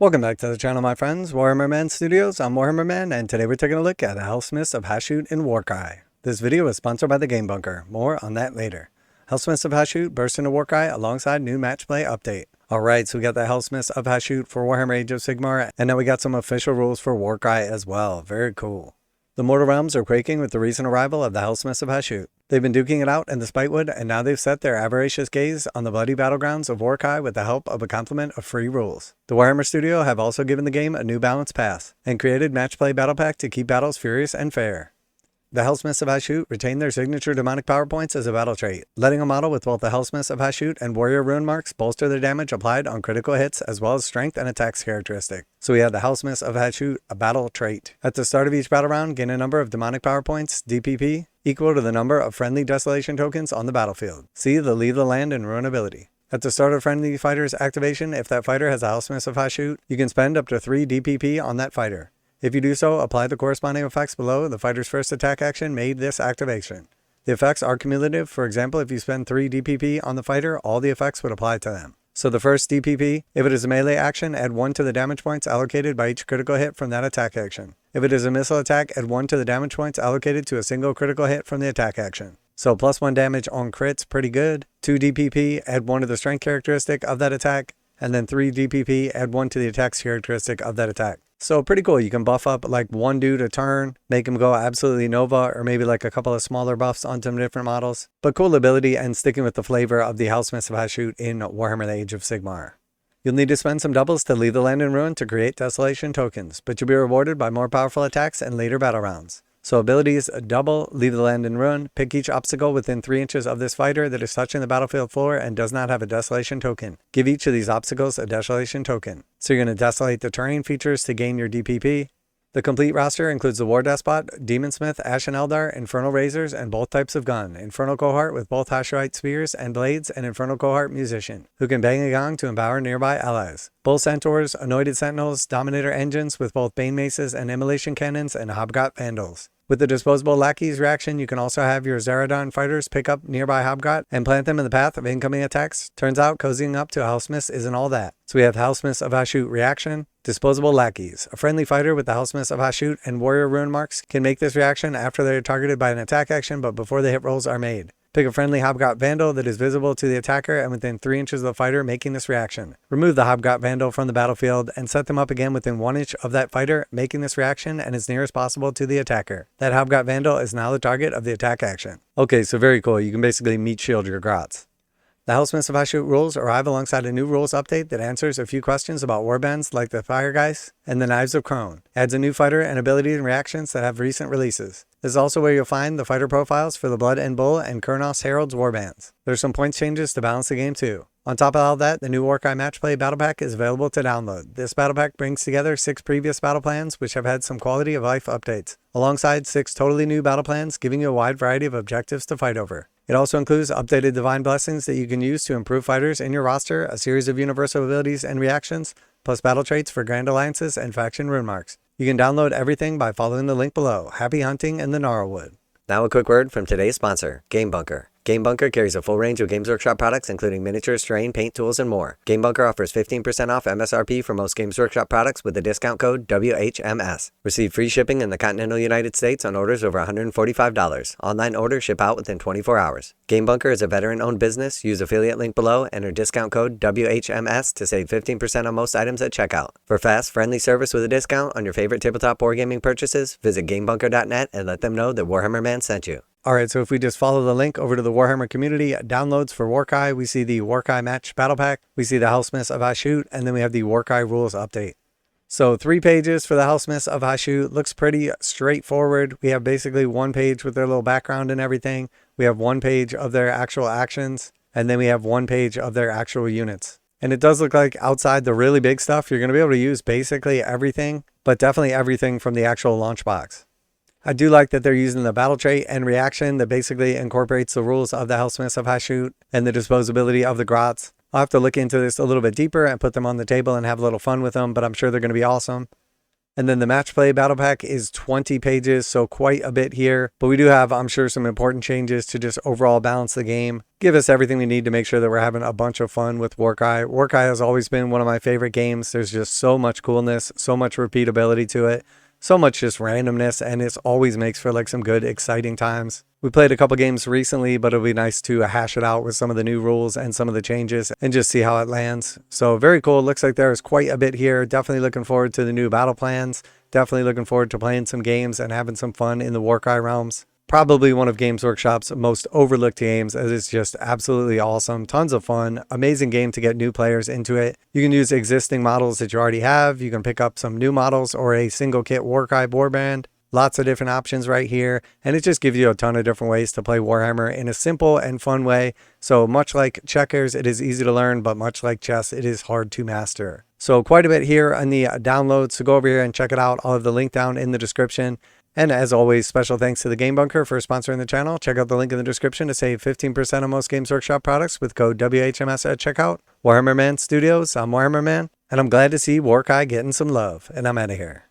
Welcome back to the channel, my friends. Warhammer Man Studios, I'm Warhammer Man, and today we're taking a look at the Helsmiths of Hashut in Warcry. This video is sponsored by the Game Bunker. More on that later. Helsmiths of Hashut burst into Warcry alongside new match play update. Alright, so we got the Helsmiths of Hashut for Warhammer Age of Sigmar, and now we got some official rules for Warcry as well. Very cool. The mortal realms are quaking with the recent arrival of the Helsmiths of Hashut. They've been duking it out in the Spitewood, and now they've set their avaricious gaze on the bloody battlegrounds of Warcry with the help of a complement of free rules. The Warhammer Studio have also given the game a new balance pass, and created Match Play Battle Pack to keep battles furious and fair. The Helsmiths of Hashut retain their signature demonic power points as a battle trait, letting a model with both the Helsmiths of Hashut and warrior rune marks bolster their damage applied on critical hits as well as strength and attacks characteristic. So we have the Helsmiths of Hashut, a battle trait. At the start of each battle round, gain a number of demonic power points, DPP, equal to the number of friendly desolation tokens on the battlefield. See the Leave the Land and Ruin ability. At the start of friendly fighter's activation, if that fighter has the Helsmiths of Hashut, you can spend up to 3 DPP on that fighter. If you do so, apply the corresponding effects below the fighter's first attack action made this activation. The effects are cumulative. For example, if you spend 3 DPP on the fighter, all the effects would apply to them. So the first DPP, if it is a melee action, add 1 to the damage points allocated by each critical hit from that attack action. If it is a missile attack, add 1 to the damage points allocated to a single critical hit from the attack action. So +1 damage on crits, pretty good. 2 DPP, add 1 to the strength characteristic of that attack. And then 3 DPP, add 1 to the attacks characteristic of that attack. So pretty cool. You can buff up like one dude a turn, make him go absolutely Nova, or maybe like a couple of smaller buffs onto some different models. But cool ability and sticking with the flavor of the Helsmiths of Hashut in Warhammer the Age of Sigmar. You'll need to spend some doubles to leave the land in ruin to create desolation tokens, but you'll be rewarded by more powerful attacks in later battle rounds. So abilities: double, leave the land in ruin, pick each obstacle within 3 inches of this fighter that is touching the battlefield floor and does not have a desolation token. Give each of these obstacles a desolation token. So you're going to desolate the terrain features to gain your DPP. The complete roster includes the War Despot, Demon Smith, Ashen Eldar, Infernal Razors, and both types of gun, Infernal Cohort with both Hashurite spears and blades, and Infernal Cohort Musician, who can bang a gong to empower nearby allies. Bull Centaurs, Anointed Sentinels, Dominator Engines with both Bane Maces and Immolation Cannons, and Hobgrot Vandals. With the disposable lackeys reaction, you can also have your Zeradon fighters pick up nearby Hobgrot and plant them in the path of incoming attacks. Turns out cozying up to Helsmiths isn't all that. So we have Helsmiths of Hashut reaction, disposable lackeys. A friendly fighter with the Helsmiths of Hashut and warrior rune marks can make this reaction after they are targeted by an attack action but before the hit rolls are made. Pick a friendly Hobgrot Vandal that is visible to the attacker and within 3 inches of the fighter making this reaction. Remove the Hobgrot Vandal from the battlefield and set them up again within 1 inch of that fighter making this reaction and as near as possible to the attacker. That Hobgrot Vandal is now the target of the attack action. Okay, so very cool. You can basically meat shield your grots. The Helsmiths of Hashut rules arrive alongside a new rules update that answers a few questions about warbands like the Firegeist and the Knives of Krone. Adds a new fighter and ability and reactions that have recent releases. This is also where you'll find the fighter profiles for the Blood and Bull and Kurnos Herald's warbands. There's some points changes to balance the game too. On top of all that, the new Warcry Match Play Battle Pack is available to download. This battle pack brings together 6 previous battle plans which have had some quality of life updates, alongside 6 totally new battle plans giving you a wide variety of objectives to fight over. It also includes updated divine blessings that you can use to improve fighters in your roster, a series of universal abilities and reactions, plus battle traits for grand alliances and faction rune marks. You can download everything by following the link below. Happy hunting in the Gnarlwood. Now a quick word from today's sponsor, Game Bunker. Game Bunker carries a full range of Games Workshop products including miniatures, terrain, paint, tools, and more. Game Bunker offers 15% off MSRP for most Games Workshop products with the discount code WHMS. Receive free shipping in the continental United States on orders over $145. Online orders ship out within 24 hours. Game Bunker is a veteran-owned business. Use affiliate link below, enter discount code WHMS to save 15% on most items at checkout. For fast, friendly service with a discount on your favorite tabletop wargaming purchases, visit GameBunker.net and let them know that Warhammer Man sent you. Alright, so if we just follow the link over to the Warhammer community downloads for Warcry, we see the Warcry Match Battle Pack, we see the Helsmiths of Hashut, and then we have the Warcry Rules Update. So 3 pages for the Helsmiths of Hashut. Looks pretty straightforward. We have basically 1 page with their little background and everything. We have 1 page of their actual actions, and then we have 1 page of their actual units. And it does look like outside the really big stuff, you're going to be able to use basically everything, but definitely everything from the actual launch box. I do like that they're using the battle trait and reaction that basically incorporates the rules of the Helsmiths of Hashut and the disposability of the grots. I'll have to look into this a little bit deeper and put them on the table and have a little fun with them, but I'm sure they're going to be awesome. And then the match play battle pack is 20 pages, so quite a bit here. But we do have, I'm sure, some important changes to just overall balance the game. Give us everything we need to make sure that we're having a bunch of fun with Warcry. Warcry has always been one of my favorite games. There's just so much coolness, so much repeatability to it, so much just randomness, and it always makes for like some good, exciting times. We played a couple games recently, but it'll be nice to hash it out with some of the new rules and some of the changes and just see how it lands. So very cool. Looks like there is quite a bit here. Definitely looking forward to the new battle plans. Definitely looking forward to playing some games and having some fun in the Warcry realms. Probably one of Games Workshop's most overlooked games, as it's just absolutely awesome. Tons of fun. Amazing game to get new players into it. You can use existing models that you already have. You can pick up some new models or a single kit Warcry warband. Lots of different options right here, and it just gives you a ton of different ways to play Warhammer in a simple and fun way. So much like checkers, it is easy to learn, but much like chess, it is hard to master. So quite a bit here on the download, so go over here and check it out. I'll have the link down in the description. And as always, special thanks to the Game Bunker for sponsoring the channel. Check out the link in the description to save 15% on most Games Workshop products with code WHMS at checkout. Warhammer Man Studios, I'm Warhammer Man, and I'm glad to see Warcry getting some love, and I'm out of here.